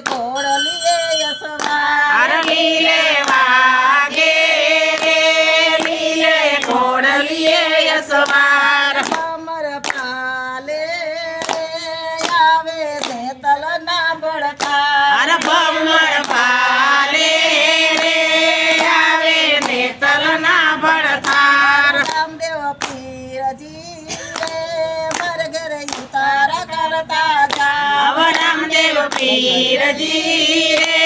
ઘોડલીએ યસવાર લીલે વાગે રે લીલે ઘોડલીએ યસવાર કમર પાલે આવે દેતલના બળકાર ભમર પાલે રે આવે નેતલના ભડથાર રામદેવ પીરજી રે માર ઘરે ઉતારા કરતા જાવ રામદેવ પીરજી રે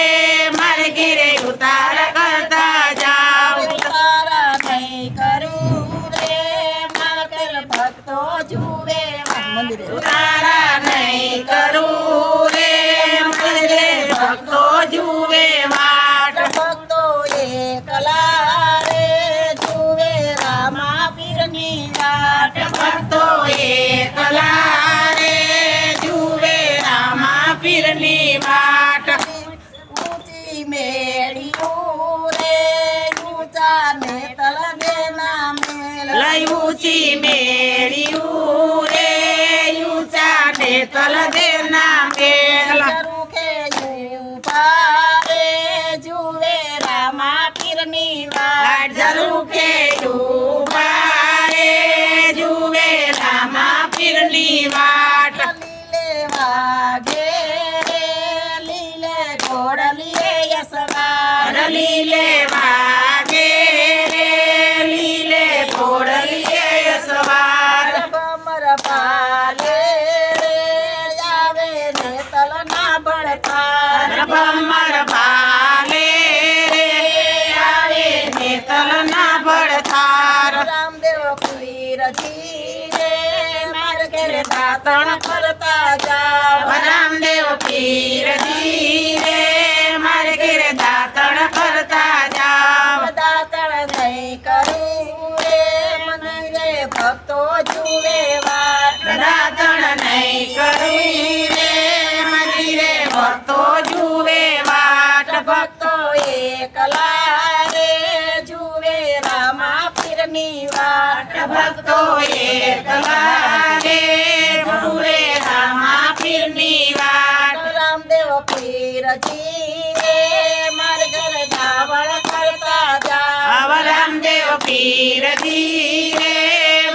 મારે ઘેરે ઉતાર કરતા જાવ ઉતારા નહીં કરું રે માગર ભક્તો જુએ મંદિરે ઉતારા નહીં કરું રે મારે ભક્તો જુએ વાટ ભક્તો એકલા રે જુએ રામા પીરની વાટ ભક્તો એકલા રે જુએ રામા પીરની વાટ ઊંચી મેળીઓ રે ઊંચા ને તલ દેના મેલ લઈ ઊંચી મેળ્યું રે ઊંચા ને તલ દેના મેલ રૂખે ઉભા રે જુએ રામા પીરની વાટ રૂખે ઉભા રે જુએ રામા પીરની વાટ લીલે વાગે રે લીલે ઘોડલીએ યસવાર લીલે વાગે રે લીલે ઘોડલીએ યસવાર કમર પાલે રે આવે ને તલના બળકાર ભમર ભાલે રે આવે નેતલના ભડથાર રામદેવ પીરજી રે માર ઘરે દાતણ કરતા જાવ રામદેવ પીરજી રે મારે ઘેરે દાતણ કરતા જાવ દાતણ નહીં કરું રે મંદિરે ભક્તો જુએ વાટ દાતણ નહીં કરવી રે મંદિરે ભક્તો જુએ વાટ ભક્તો એકલા રે જુએ રામા પીરની વાટ ભક્તો એકલા રે જુએ રામા પીરની વાટ રામદેવ પીરજી રે માર ઘરે ધાવણ કરતા જાવ રામદેવ પીરજી રે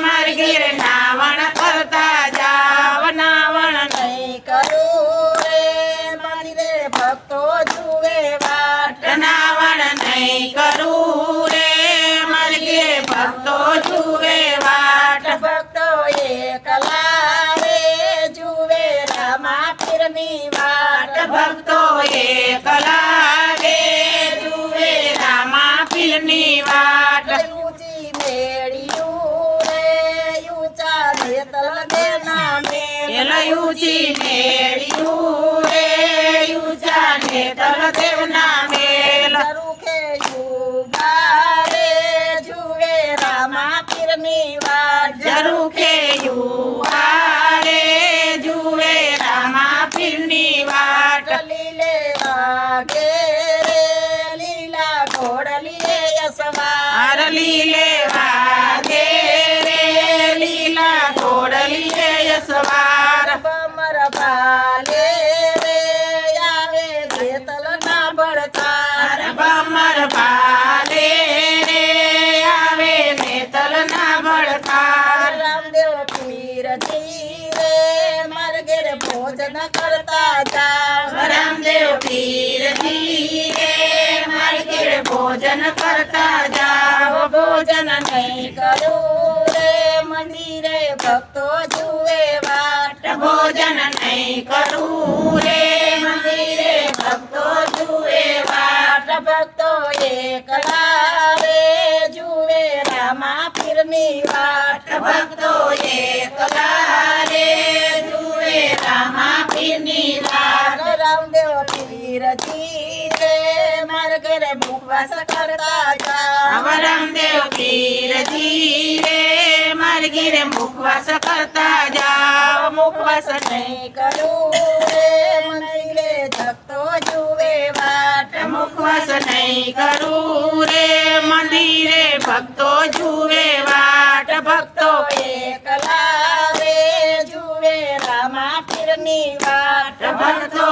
મારે ઘેરે નાવણ કરતા જાવ નાવણ નહીં કરું રે મંદિરે ભક્તો જુએ વાટ નાવણ નહીં કરું રે મારે ઘેરે ભક્તો જુએ વાટ ભક્તો એકલા રે જુએ રામા પીરની વાટ ભક્તો એકલા રે જુએ રામા પીરની વાટ ઊંચી મેળ્યું રે ઊંચા દેતલ દેના મેલ ઊંચી મેળ્યું રે ઊંચા ને તલ દેવના મેલ રૂખે ઉભા રે જુએ રામા પીરની વાટ જરૂખે યુવારે જુએ રામા પીરની વાટ લીલે વાગે રે લીલા ઘોડલીએ યસવાર લીલે વાગે રે લીલા ઘોડલીએ યસવાર કમર પાલે રે આવે દેતલના બળકાર ભમર ભાલે રે આવે નેતલના ભડથાર રામદેવ પીરજી રે માર ઘેરે ભોજન કરતા જાવ રામદેવ પીરજી રે મારે ઘેરે ભોજન કરતા જાવ ભોજન નહીં કરું રે મંદિરે ભક્તો જુએ વાટ ભોજન નહીં કરું રે મંદિરે ભક્તો જુએ વાટ ભક્તો એકલા રે જુએ રામા પીરની વાટ ભક્તો એકલા રે જુએ રામા પીરની વાટ રામદેવ પીરજી રે માર ઘરે મુખવાસ કરતા જાવ રામદેવ પીરજી રે મારે ઘેરે મુખવાસ કરતા જાવ મુખવાસ નહીં કરું રે મંદિરે ભક્તો જુએ વાટ મુખવાસ નહીં કરું રે મંદિરે ભક્તો જુએ વાટ ભક્તો એકલા રે જુએ રામા પીરની વાટ ભક્તો